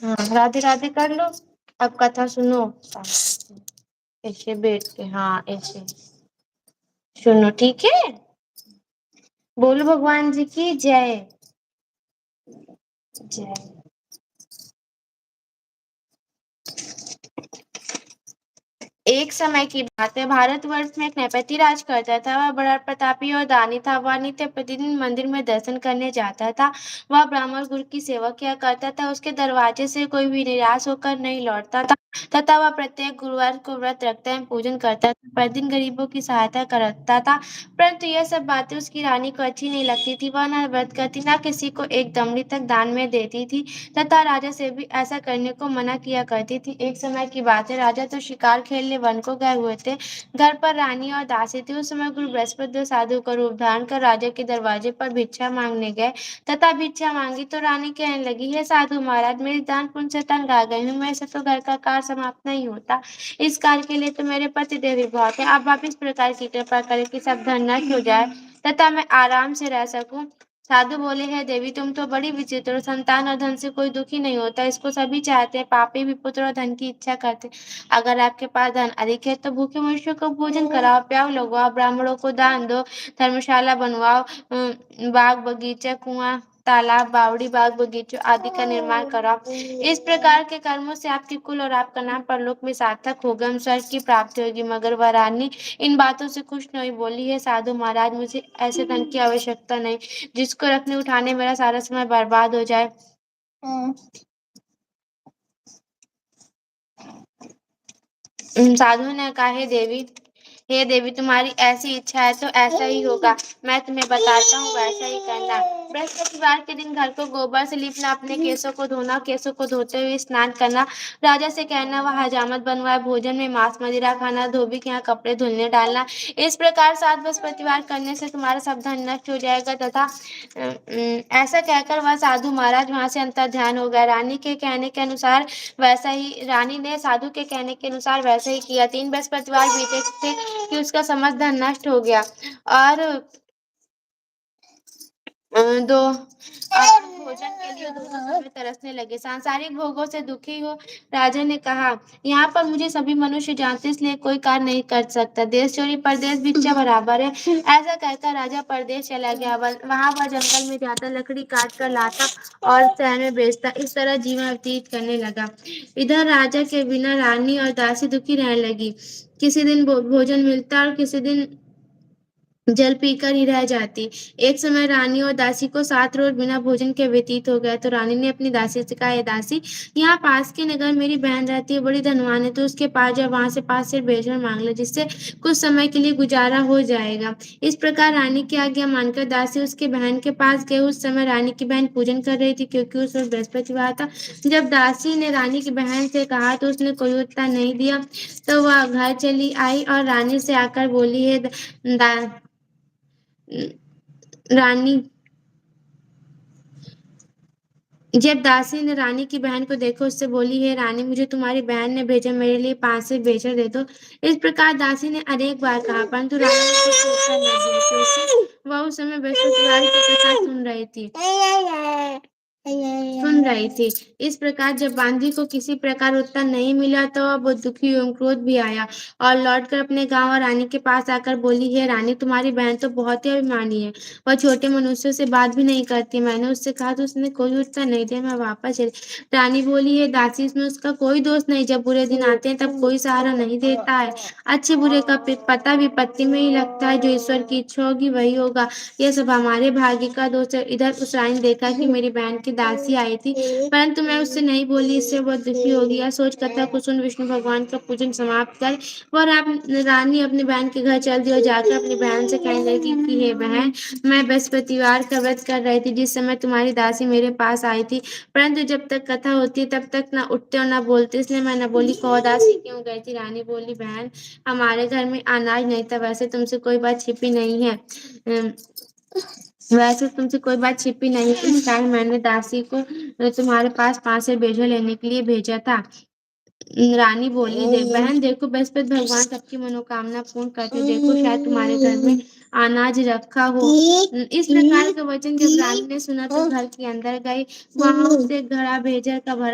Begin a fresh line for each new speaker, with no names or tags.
हाँ, राधे राधे कर लो। अब कथा सुनो। ऐसे बैठ के, हाँ ऐसे सुनो, ठीक है। बोलो भगवान जी की जय। जय। एक समय की बात है, भारतवर्ष में एक नरपति राज करता था। वह बड़ा प्रतापी और दानी था। वह नित्य प्रतिदिन मंदिर में दर्शन करने जाता था। वह ब्राह्मण गुरु की सेवा किया करता था। उसके दरवाजे से कोई भी निराश होकर नहीं लौटता था, तथा वह प्रत्येक गुरुवार को व्रत रखता एवं पूजन करता था। प्रतिदिन गरीबों की सहायता करता था। परंतु यह सब बातें उसकी रानी को अच्छी नहीं लगती थी। वह न व्रत करती, न किसी को एक दमड़ी तक दान में देती थी, तथा राजा से भी ऐसा करने को मना किया करती थी। एक समय की बात है, राजा तो शिकार खेलने वन को गए हुए थे। घर पर रानी और दासी थी। उस समय गुरु बृहस्पति साधु का रूप धारण कर राजा के दरवाजे पर भिक्षा मांगने गए, तथा भिक्षा मांगी तो रानी कहने लगी, हे साधु महाराज, मेरी दान पुण्य से तंग आ गई हूँ। मैं से तो घर का कार्य समाप्त नहीं होता। इस कार्य के लिए तो मेरे पति देव भी बहुत है। आप इस प्रकार की कृपा करें कि सब धन नष्ट हो जाए, तथा मैं आराम से रह सकूं। साधु बोले, है देवी, तुम तो बड़ी विचित्र हो। संतान और धन से कोई दुखी नहीं होता, इसको सभी चाहते हैं। पापी भी पुत्र और धन की इच्छा करते। अगर आपके पास धन अधिक है तो भूखे मनुष्यों को भोजन कराओ, प्याव लगवाओ, ब्राह्मणों को दान दो, धर्मशाला बनवाओ, बाग बगीचा, कुआं तालाब, बावड़ी, बाग बगीचों आदि का निर्माण कराओ। इस प्रकार के कर्मों से आपके कुल और आपका नाम परलोक में सार्थक होगा, हम स्वर्ग की प्राप्ति होगी। मगर वह रानी इन बातों से खुश नहीं बोली, है साधु महाराज, मुझे ऐसे धन की आवश्यकता नहीं जिसको रखने उठाने मेरा सारा समय बर्बाद हो जाए। साधु ने कहा, हे देवी, तुम्हारी ऐसी इच्छा है तो ऐसा ही होगा। मैं तुम्हें बताता हूँ, वैसा ही करना। बृहस्पतिवार के दिन घर को गोबर से लीपना, अपने केसों को धोना, केसों को धोते हुए स्नान करना, राजा से कहना वह हजामत बनवाए, भोजन में मांस मदिरा खाना, धोबी के यहाँ कपड़े धुलने डालना। इस प्रकार 7 बृहस्पतिवार करने से तुम्हारा सब धन नष्ट हो जाएगा। तथा ऐसा कहकर वह साधु महाराज वहां से अंतर ध्यान हो गया। रानी ने साधु के कहने के अनुसार वैसा ही किया। 3 बृहस्पतिवार बीते थे कि उसका समस्त धन नष्ट हो गया, और दो और भोजन के लिए दोनों समय तरसने लगे। सांसारिक भोगों से दुखी हो राजा ने कहा, यहाँ पर मुझे सभी मनुष्य जानते, इसलिए कोई कार्य नहीं कर सकता। देश चोरी परदेश भिक्षा बराबर है। ऐसा कहकर राजा परदेश चला गया। वहां वह जंगल में जाता, लकड़ी काट कर लाता और शहर में बेचता। इस तरह जीवन व्यतीत करने लगा। इधर राजा के बिना रानी और दासी दुखी रहने लगी। किसी दिन भोजन मिलता और किसी दिन जल पीकर ही रह जाती। एक समय रानी और दासी को 7 रोज बिना भोजन के व्यतीत हो गया। तो रानी ने अपनी दासी से कहा, दासी, यहाँ पास के नगर मेरी बहन रहती है, बड़ी धनवान है, तो उसके पास जा, वहां से 5 सेर बेचकर मांग ले, जिससे कुछ समय के लिए गुजारा हो जाएगा। इस प्रकार रानी की आज्ञा मानकर दासी उसके बहन के पास गए। उस समय रानी की बहन पूजन कर रही थी, क्योंकि उस वक्त बृहस्पतिवार था। जब दासी ने रानी की बहन से कहा तो उसने कोई उत्तर नहीं दिया। तो वह घर चली आई और रानी से आकर बोली, है रानी। जब दासी ने रानी की बहन को देखा, उससे बोली, है रानी, मुझे तुम्हारी बहन ने भेजा, मेरे लिए 5 से बेचर दे दो। इस प्रकार दासी ने अनेक बार कहा, परंतु रानी ने कुछ उत्तर नहीं दिया, क्योंकि वह उस समय बृहस्पतिवार की कथा सुन रही थी। इस प्रकार जब बांदी को किसी प्रकार उत्तर नहीं मिला तो वह बहुत दुखी एवं क्रोध भी आया, और लौटकर अपने गांव और रानी के पास आकर बोली, है रानी, तुम्हारी बहन तो बहुत ही अभिमानी है, वह छोटे मनुष्यों से बात भी नहीं करती। मैंने उससे कहा तो उसने कोई उत्तर नहीं दिया, मैं वापस चली। रानी बोली, है दासी, इसमें उसका कोई दोष नहीं। जब बुरे दिन आते हैं तब कोई सहारा नहीं देता है। अच्छे बुरे का पता विपत्ति में ही लगता है। जो ईश्वर की इच्छा होगी वही होगा। यह सब हमारे भाग्य का दोष है। इधर उस रानी ने देखा कि मेरी बहन की दासी आई थी, परंतु मैं उससे नहीं बोली, इससे बहुत दुखी होगी। यह सोच कथा को सुन विष्णु भगवान का पूजन समाप्त कर वह रानी अपनी बहन के घर चल दी और जाकर अपनी बहन से कहने लगी कि हे बहन, मैं बृहस्पतिवार का व्रत कर रही थी जिस समय तुम्हारी दासी मेरे पास आई थी, परंतु जब तक कथा होती है तब तक न उठते और न बोलते, इसलिए मैं न बोली। कहो दासी क्यों गई थी? रानी बोली, बहन, हमारे घर में अनाज नहीं था। वैसे तुमसे कोई बात छिपी नहीं, इस कारण मैंने दासी को तुम्हारे पास 5 से बेजो लेने के लिए भेजा था। रानी बोली, बहन देखो, बृहस्पति भगवान सबकी मनोकामना पूर्ण करते, देखो शायद तुम्हारे घर में अनाज रखा हो। इस प्रकार का वचन जब रानी ने सुना तो घर के अंदर गई। वहां उसे घड़ा भेजर का भरा